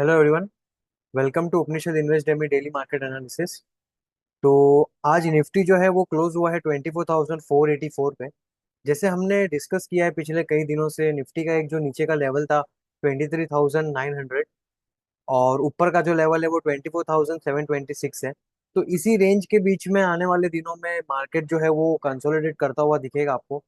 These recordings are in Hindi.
Hello everyone. Welcome to Upanishad invest demy daily market analysis. तो आज निफ्टी जो है वो क्लोज हुआ है 24,484 पे। जैसे हमने डिस्कस किया है पिछले कई दिनों से, निफ्टी का एक जो नीचे का लेवल था 23,900 और ऊपर का जो लेवल है वो 24,726 है। तो इसी रेंज के बीच में आने वाले दिनों में मार्केट जो है वो कंसोलिडेट करता हुआ दिखेगा आपको।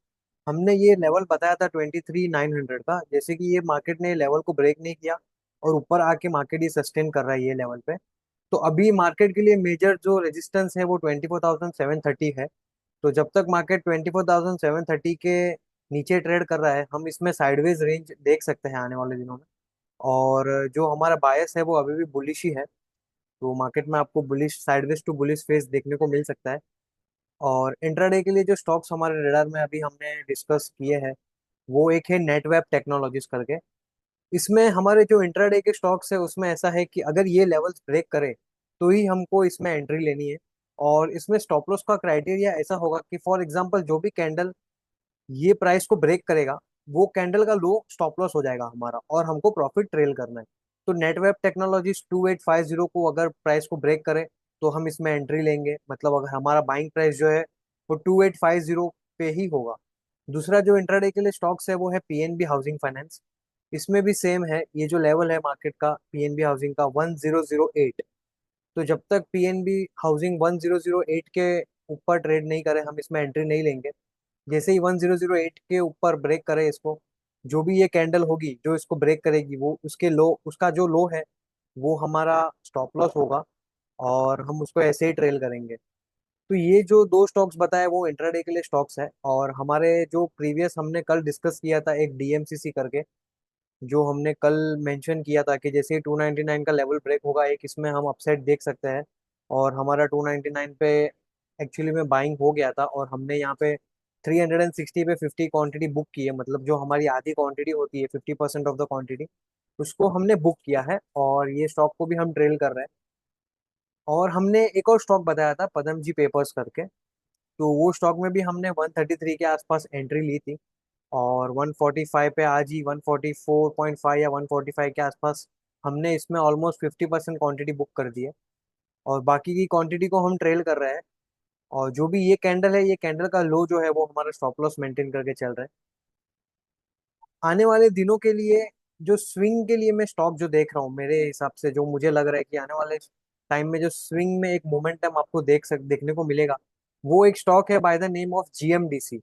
हमने ये लेवल बताया था 23,900 का। जैसे कि ये मार्केट ने लेवल को ब्रेक नहीं किया और ऊपर आके मार्केट ये सस्टेन कर रहा है ये लेवल पे। तो अभी मार्केट के लिए मेजर जो रेजिस्टेंस है वो 24,730 है। तो जब तक मार्केट 24,730 के नीचे ट्रेड कर रहा है, हम इसमें साइडवेज रेंज देख सकते हैं आने वाले दिनों में। और जो हमारा बायस है वो अभी भी बुलिश ही है। तो मार्केट में आपको bullish, sideways to bullish phase देखने को मिल सकता है। और इंट्राडे के लिए जो स्टॉक्स हमारे रेडार में अभी हमने डिस्कस किए हैं, वो एक है नेटवेब टेक्नोलॉजीज करके। इसमें हमारे जो इंट्राडे के स्टॉक्स है उसमें ऐसा है कि अगर ये लेवल्स ब्रेक करे तो ही हमको इसमें एंट्री लेनी है। और इसमें स्टॉप लॉस का क्राइटेरिया ऐसा होगा कि फॉर एग्जांपल जो भी कैंडल ये प्राइस को ब्रेक करेगा, वो कैंडल का लो स्टॉप लॉस हो जाएगा हमारा और हमको प्रॉफिट ट्रेल करना है। तो नेटवेब टेक्नोलॉजीज 2850 को अगर प्राइस को ब्रेक करे तो हम इसमें एंट्री लेंगे। मतलब अगर हमारा बाइंग प्राइस जो है वो 2850 पे ही होगा। दूसरा जो इंट्राडे के लिए स्टॉक्स है वो है पीएनबी हाउसिंग फाइनेंस। इसमें भी सेम है, ये जो लेवल है मार्केट का पीएनबी हाउसिंग का 1008। तो जब तक पीएनबी हाउसिंग 1008 के ऊपर ट्रेड नहीं करे हम इसमें एंट्री नहीं लेंगे। जैसे ही 1008 के ऊपर ब्रेक करे इसको, जो भी ये कैंडल होगी जो इसको ब्रेक करेगी, वो उसके लो, उसका जो लो है वो हमारा स्टॉप लॉस होगा और हम उसको ऐसे ही ट्रेल करेंगे। तो ये जो दो स्टॉक्स बताए वो इंट्राडे के लिए स्टॉक्स है। और हमारे जो प्रीवियस हमने कल डिस्कस किया था एक डीएमसीसी करके, जो हमने कल मेंशन किया था कि जैसे ही 299 का लेवल ब्रेक होगा एक इसमें हम अपसाइड देख सकते हैं। और हमारा 299 पे एक्चुअली में बाइंग हो गया था और हमने यहाँ पे 360 पे 50 क्वांटिटी बुक की है। मतलब जो हमारी आधी क्वांटिटी होती है, 50% ऑफ द क्वांटिटी, उसको हमने बुक किया है और ये स्टॉक को भी हम ट्रेल कर रहे हैं। और हमने एक और स्टॉक बताया था पदम जी पेपर्स करके। तो वो स्टॉक में भी हमने 133 के आसपास एंट्री ली थी और 145 पे आज ही 144.5 या 145 के आसपास हमने इसमें ऑलमोस्ट 50% क्वांटिटी बुक कर दी है। और बाकी की क्वांटिटी को हम ट्रेल कर रहे हैं। और जो भी ये कैंडल है, ये कैंडल का लो जो है वो हमारा स्टॉप लॉस मेंटेन करके चल रहा है। आने वाले दिनों के लिए जो स्विंग के लिए मैं स्टॉक जो देख रहा हूँ, मेरे हिसाब से जो मुझे लग रहा है कि आने वाले टाइम में जो स्विंग में एक मोमेंटम आपको देखने को मिलेगा, वो एक स्टॉक है by the name of GMDC.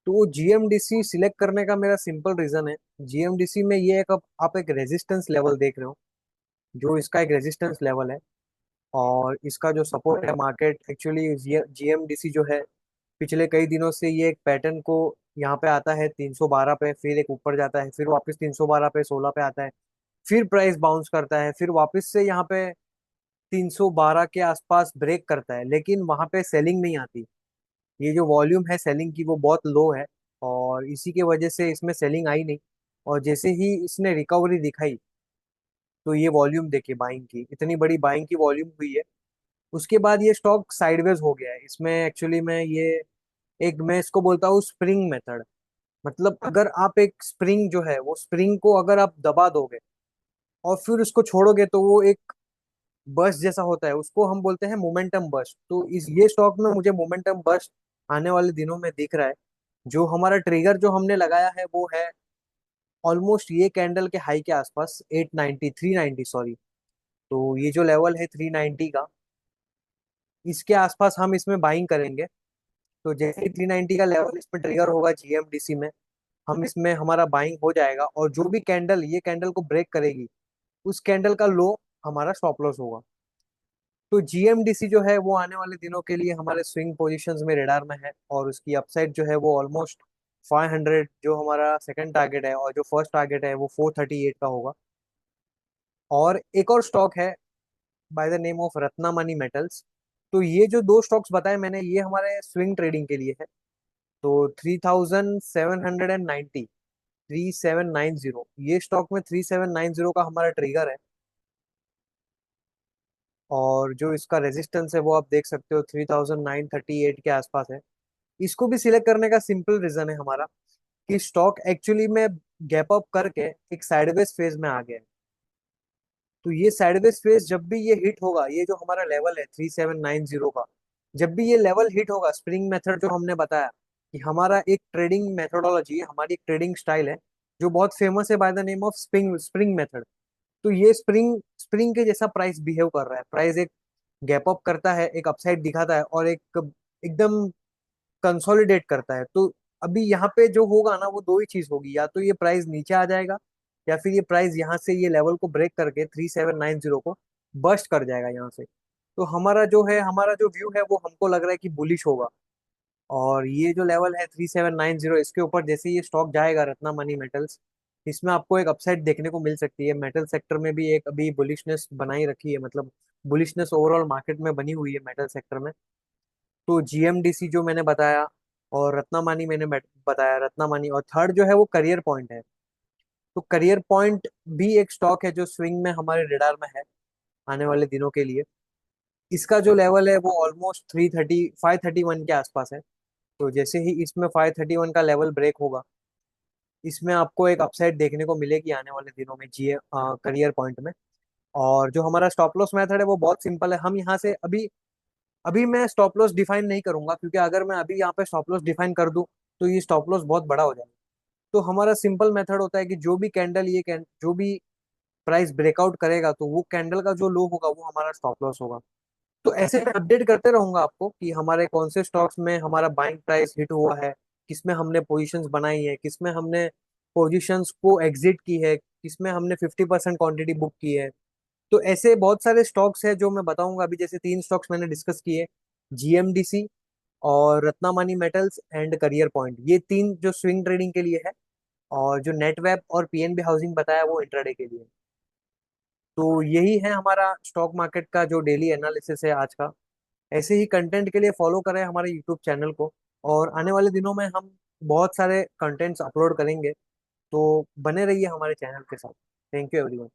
तो जीएमडीसी सिलेक्ट करने का मेरा सिंपल रीजन है, जीएमडीसी में ये एक आप एक रेजिस्टेंस लेवल देख रहे हो, जो इसका एक रेजिस्टेंस लेवल है। और इसका जो सपोर्ट है, मार्केट एक्चुअली जीएमडीसी जो है पिछले कई दिनों से ये एक पैटर्न को यहाँ पे आता है 312 पे, फिर एक ऊपर जाता है, फिर वापस 312 पे 16 पे आता है, फिर प्राइस बाउंस करता है, फिर वापस से यहाँ पे 312 के आसपास ब्रेक करता है, लेकिन वहां पे सेलिंग नहीं आती। ये जो वॉल्यूम है सेलिंग की वो बहुत लो है और इसी के वजह से इसमें सेलिंग आई नहीं। और जैसे ही इसने रिकवरी दिखाई तो ये वॉल्यूम देखिए, बाइंग की इतनी बड़ी बाइंग की वॉल्यूम हुई है। उसके बाद ये स्टॉक साइडवेज हो गया है। इसमें एक्चुअली मैं ये एक, मैं इसको बोलता हूँ स्प्रिंग मेथड। मतलब अगर आप एक स्प्रिंग जो है वो स्प्रिंग को अगर आप दबा दोगे और फिर उसको छोड़ोगे तो वो एक बस्ट जैसा होता है, उसको हम बोलते हैं मोमेंटम बस्ट। तो इस ये स्टॉक में मुझे मोमेंटम बस्ट आने वाले दिनों में दिख रहा है। जो हमारा ट्रिगर जो हमने लगाया है वो है ऑलमोस्ट ये कैंडल के हाई के आसपास 890, 390 सॉरी। तो ये जो लेवल है 390 का, इसके आसपास हम इसमें बाइंग करेंगे। तो जैसे ही 390 का लेवल इसमें ट्रिगर होगा जीएमडीसी में, हम इसमें हमारा बाइंग हो जाएगा और जो भी कैंडल ये कैंडल को ब्रेक करेगी उस कैंडल का लो हमारा स्टॉप लॉस होगा। तो जीएमडीसी जो है वो आने वाले दिनों के लिए हमारे स्विंग पोजीशंस में रेडार में है और उसकी अपसाइड जो है वो ऑलमोस्ट 500 जो हमारा सेकंड टारगेट है और जो फर्स्ट टारगेट है वो 438 का होगा। और एक और स्टॉक है by the name of Ratnamani metals. तो ये जो दो स्टॉक्स बताए मैंने ये हमारे स्विंग ट्रेडिंग के लिए है। तो 3790, 3790, ये स्टॉक में 3790 का हमारा ट्रिगर है। और जो इसका रेजिस्टेंस है वो आप देख सकते हो 3938 के आसपास है। इसको भी सिलेक्ट करने का सिंपल रीजन है हमारा कि स्टॉक एक्चुअली में गैप अप करके एक साइडवेज फेज में आ गया है। तो ये साइडवेज फेस जब भी ये हिट होगा, ये जो हमारा लेवल है 3790 का, जब भी ये लेवल हिट होगा, स्प्रिंग मेथड जो हमने बताया कि हमारा एक ट्रेडिंग मेथोडोलॉजी है, हमारी एक ट्रेडिंग स्टाइल है जो बहुत फेमस है by the name of spring spring method. तो ये स्प्रिंग स्प्रिंग के जैसा प्राइस बिहेव कर रहा है। प्राइस एक गैप अप करता है, एक अपसाइड दिखाता है, और एक एकदम कंसोलिडेट करता है। तो अभी यहाँ पे जो होगा ना, वो दो ही चीज होगी, या तो ये प्राइस नीचे आ जाएगा, या फिर ये प्राइस यहाँ से ये लेवल को ब्रेक करके 3790 को बस्ट कर जाएगा यहाँ से। तो हमारा जो है, हमारा जो व्यू है, वो हमको लग रहा है कि बुलिश होगा। और ये जो लेवल है 3790, इसके ऊपर जैसे ये स्टॉक जाएगा, रत्ना मनी मेटल्स, इसमें आपको एक अपसाइड देखने को मिल सकती है। मेटल सेक्टर में भी एक अभी बुलिशनेस बनाई रखी है, मतलब बुलिशनेस ओवरऑल मार्केट में बनी हुई है मेटल सेक्टर में। तो जीएमडीसी जो मैंने बताया, और रत्नामानी मैंने बताया, रत्नामानी, और थर्ड जो है वो करियर पॉइंट है। तो करियर पॉइंट भी एक स्टॉक है जो स्विंग में हमारे रेडार में है आने वाले दिनों के लिए। इसका जो लेवल है वो ऑलमोस्ट 531 के आसपास है। तो जैसे ही इसमें 531 का लेवल ब्रेक होगा, इसमें आपको एक अपसाइड देखने को मिलेगी आने वाले दिनों में जी करियर पॉइंट में। और जो हमारा स्टॉप लॉस मेथड है वो बहुत सिंपल है। हम यहाँ से अभी अभी मैं स्टॉप लॉस डिफाइन नहीं करूंगा, क्योंकि अगर मैं अभी यहाँ पे स्टॉप लॉस डिफाइन कर दूं तो ये स्टॉप लॉस बहुत बड़ा हो जाएगा। तो हमारा सिंपल मेथड होता है कि जो भी कैंडल जो भी प्राइस ब्रेकआउट करेगा, तो वो कैंडल का जो लो होगा वो हमारा स्टॉप लॉस होगा। तो ऐसे मैं अपडेट करते रहूंगा आपको कि हमारे कौन से स्टॉक्स में हमारा बाइंग प्राइस हिट हुआ है, किसमें हमने पोजीशंस बनाई है, किसमें हमने पोजीशंस को एग्जिट की है, किसमें हमने 50% क्वांटिटी बुक की है। तो ऐसे बहुत सारे स्टॉक्स हैं जो मैं बताऊंगा। अभी जैसे तीन स्टॉक्स मैंने डिस्कस किए, जीएमडीसी और रत्नामानी मेटल्स एंड करियर पॉइंट, ये तीन जो स्विंग ट्रेडिंग के लिए है। और जो नेटवेब और पीएनबी हाउसिंग बताया वो इंट्राडे के लिए। तो यही है हमारा स्टॉक मार्केट का जो डेली एनालिसिस है आज का। ऐसे ही कंटेंट के लिए फॉलो करें हमारे यूट्यूब चैनल को, और आने वाले दिनों में हम बहुत सारे कंटेंट्स अपलोड करेंगे। तो बने रहिए हमारे चैनल के साथ। Thank you everyone.